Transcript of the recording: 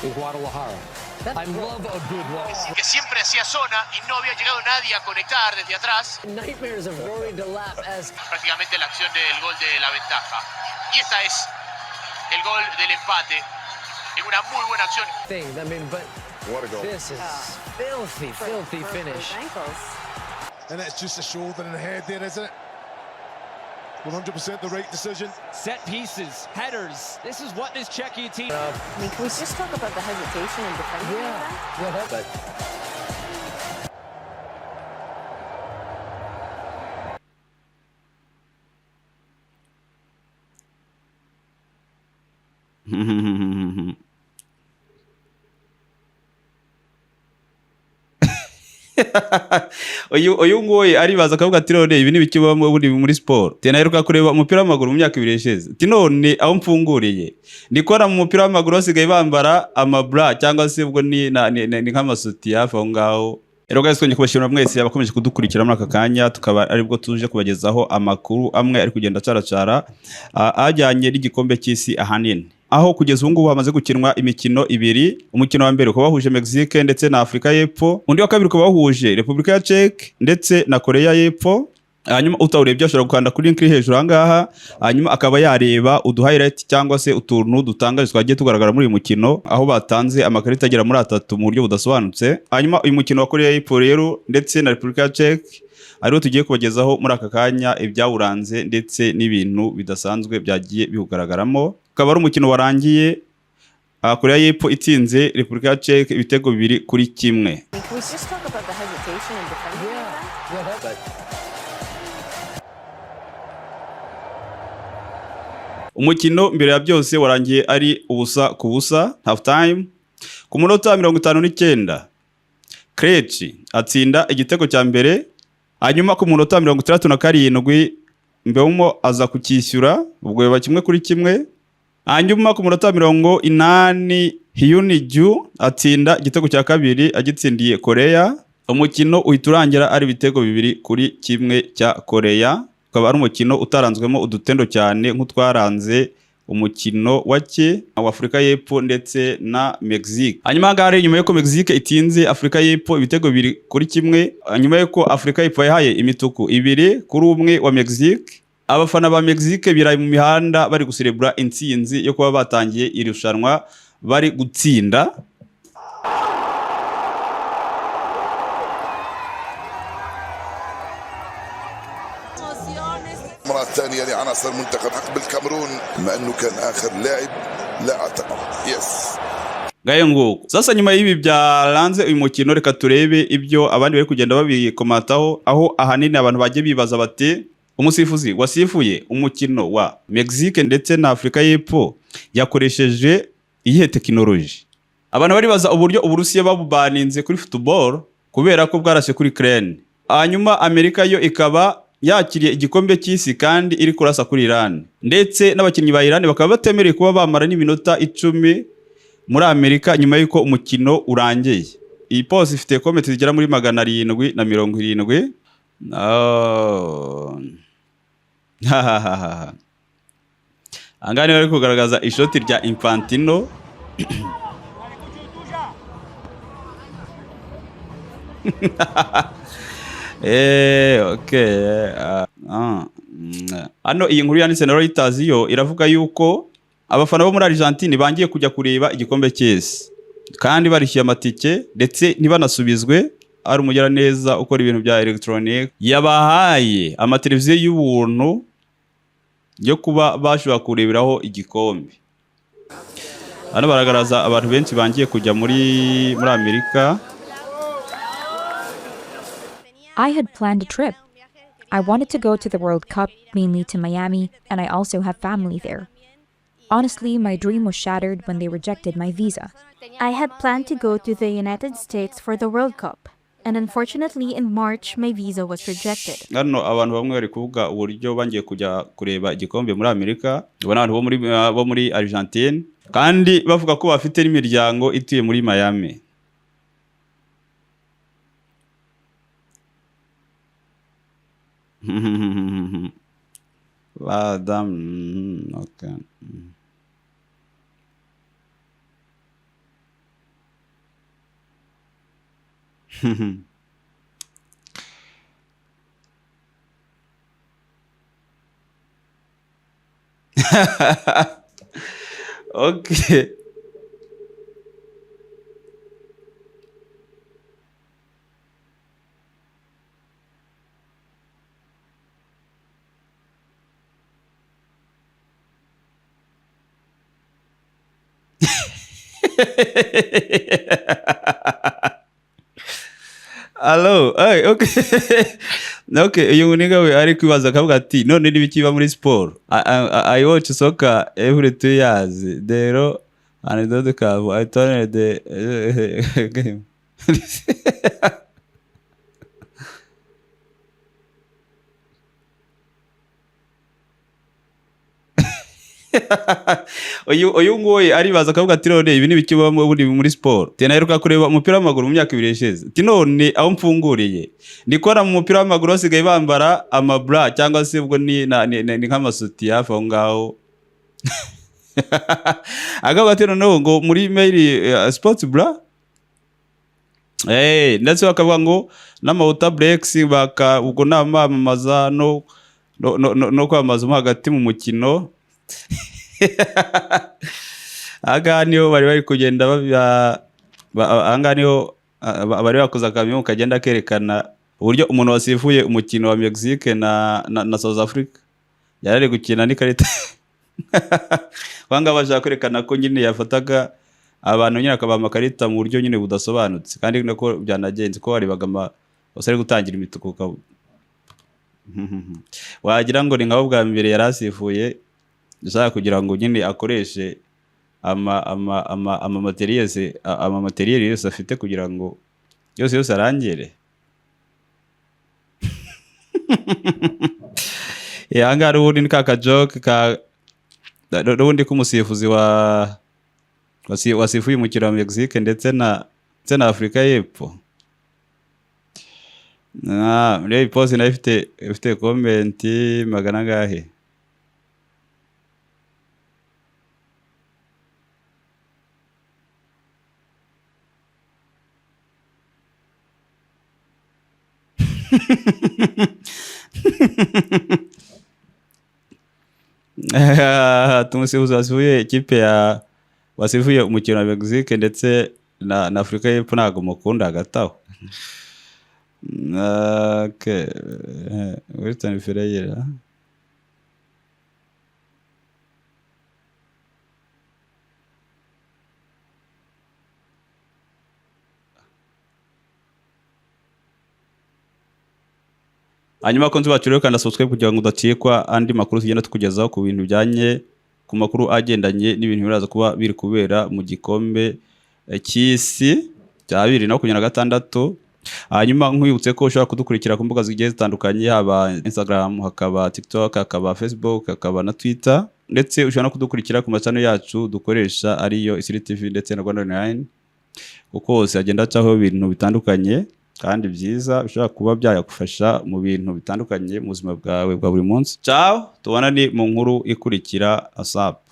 in Guadalajara. I love a good wall. Que siempre hacía zona y no había llegado nadie a conectar desde atrás. Nightmares of Rory Delap as Prácticamente la acción del gol de la ventaja. Y esta es el gol del empate en una muy buena acción. thing. I mean, but What a goal. this is filthy finish. And it's just a shoulder and a head there, isn't it? 100% the right decision. Set pieces, headers. This is what this Czechia team. I mean, can we just talk about the hesitation in defending that? But uyu nguyu aribaza akavuga ati none ibi ntibikibamo buri muri siporo tenaheruka kureba umupira w'amaguru mu myaka 2 ishize ati none aho mfunguriye ndikora mu mupira w'amaguru basigaye bambara amabra cyangwa se ubwo ni nk'amasuti hafi aho ngaho. Rero guys, twongeye kubashimira mwese abakomeje kudukurikira muri aka kanya, tukaba aribwo tuje kubagezaho amakuru amwe ari kugenda caracara ajyanye n'igikombe cy'isi ahanini, aho kugeza ubu ngubu hamaze gukinwa imikino ibiri. Umukino wa mbere ukaba wahuje Mexique ndetse na Afrika y'Epfo, undi wa kabiri ukaba wahuje Republika ya Czech ndetse na Korea y'Epfo. Hanyuma utawurebye ashobora gukanda kuri link iri hejuru ahangaha, hanyuma akaba yareba udu-highlight cyangwa se utuntu dutangaje twagiye tugaragara muri uyu mukino, aho batanze amakarita agera muri 3 mu buryo budasobanutse. Hanyuma uyu mukino wa Korea y'Epfo rero ndetse na Republika ya Czech ariho tugiye kubagezaho muri aka kanya ibyawuranze ndetse n'ibintu bidasanzwe byagiye biwugaragaramo. Ukaba ari umukino warangiye Korea y'Epfo itsinze Republika ya Czech ibitego 2-1. Can we just talk about the hesitation in defending that? but Umukino mbere ya byose warangiye ari ubusa ku busa, half time. Ku munota 59 Krejci atsinda igitego cya mbere, hanyuma ku munota 67 Mbeumo aza kukishyura ubwo biba 1-1. Hanyuma ku munota 80 Hyun-ju atsinda igitego cya kabiri agitsindiye Korea. Umukino uhita urangira ari ibitego 2-1 cya Korea. Ukaba ari umukino utaranzwemo udutendo cyane nk'utwaranze umukino wake wa Afrika y'Epfo ndetse na Mexique. Hanyuma ngare nyuma yuko Mexique itinze Afrika y'Epfo ibitego 2-1, nyuma yuko Afrika y'Epfo yahaye imituku 2-1 wa Mexique, abafana ba Mexique biraye mu mihanda bari guserebura intsinzi yo kuba batangiye irushanwa bari gutsinda. المرة الثانية لعناصر المنتخب حق بالكاميرون بما انه كان اخر لاعب لا اعتقد يس Gayo nguko sasa nyuma y'ibi byaranze uyu mukino, reka turebe ibyo abandi bari kugenda babikomataho, aho ahanini abantu bagiye bibaza bati umusifuzi wasifuye umukino wa Mexique ndetse na Afrika y'Epfo yakoresheje iyihe tekinoloji. Abantu bari baza uburyo Uburusiya babubaninze kuri football kubera ko bwarashe kuri Ukraine, hanyuma Amerika yo ikaba yakiriye igikombe cy'isi kandi iri kurasa kuri Iran, ndetse n'abakinnyi ba Iran bakaba batemereye kuba bamara n'iminota 10 muri Amerika nyuma yuko umukino urangiye. Iyi pose ifite comment zigera muri 770. Angani bari kugaragaza ishoti rya Infantino. Okay. Ano iyi nkuru yanditse na Reuters yo iravuga yuko abafana bo muri Argentine bangiye kujya kureba igikombe cy'isi kandi barishyuye amatike ndetse ntibanasubizwe. Ari umugera neza ukora ibintu bya electronic yabahaye amateleviziyo y'ubuntu yo kuba bashobora kureberaho igikombe. Hano baragaragaza abantu benshi bangiye kujya muri Amerika. I had planned a trip. I wanted to go to the World Cup, mainly to Miami, and I also have family there. Honestly, my dream was shattered when they rejected my visa. I had planned to go to the United States for the World Cup, and unfortunately in March my visa was rejected. Hano abantu bamwe bari kuvuga uburyo bangiye kujya kureba igikombe muri Amerika, ubona abantu bo muri Argentine kandi bavuga ko bafite n'imiryango ituye muri Miami. Okay. Okay. Hello, hey, okay. Okay, uyu muniga we ari kwibaza akavuga ati none nibikiba muri sport. I watch soccer every 2 years. Dero and the cave I turn the game. uyu nguyu aribaza akavuga ati none ibi nibikiba muri sport. Tena heruka kureba umupira w'amaguru mu myaka 2 yeshize. Ati none aho mfunguriye ndikora mu mupira w'amaguru basigaye bambara amabra cyangwa se ubwo ni nk'amasuti hafi aho ngaho. Akavuga ati none ngo muri mail sports bra ndetse bakavuga ngo n'amawuta breaks baka ubwo namamaza no kwamaza mo hagati mu mukino. Aga niho bari kugenda anga niho bari bakoza kamyo kagenda kerekana uburyo umuntu wasifuye umukino wa Mexique na South Africa yarari gukina n'ikarita. Wanga bashaka kwerekana ko nyine yafataga abantu nyine akaba amakarita mu buryo nyine budasobanutse kandi nako byanagenze ko bari bagama basari gutangira imituko. Wagira ngo ni nkaho bwa mbere yarasifuye ndashaka kugira ngo nyine akoreshe ama materials yose afite kugira ngo yose arangere. Yanga rundi nkaka joke ka rundi kumusifuzi wasifuye mu kirwa Mexique ndetse na Afrika y'Epfo. Muri post na ifite comment magana gahe. Tumusifuzi wasifuye ikipe ya wasifuye umukino wa Mexique ndetse na Afrika y'Epfo ntago mukunda hagataho. Okay. Western Ferreira. Hanyuma konzi bacu rero kandi subscribe kugira ngo udacikwa andi makuru tugenda tukugezaho ku bintu bijyanye ku makuru agendanye n'ibintu biraza kuba biri kubera mu gikombe cy'isi cya 2026. Hanyuma nkwibutse ko ushobora kudukurikira ku mbuga zigiye zitandukanye haba Instagram, hakaba TikTok, hakaba Facebook, hakaba na Twitter, ndetse ushobora no kudukurikira ku machannel yacu dukoresha ariyo Isiri TV ndetse na Rwanda Online, kuko hose agenda acaho ibintu bitandukanye kandi byiza ushobora kuba byagufasha mu bintu bitandukanye mu buzima bwawe bwa buri munsi. Ciao, tubonane mu nkuru ikurikira. ASAP.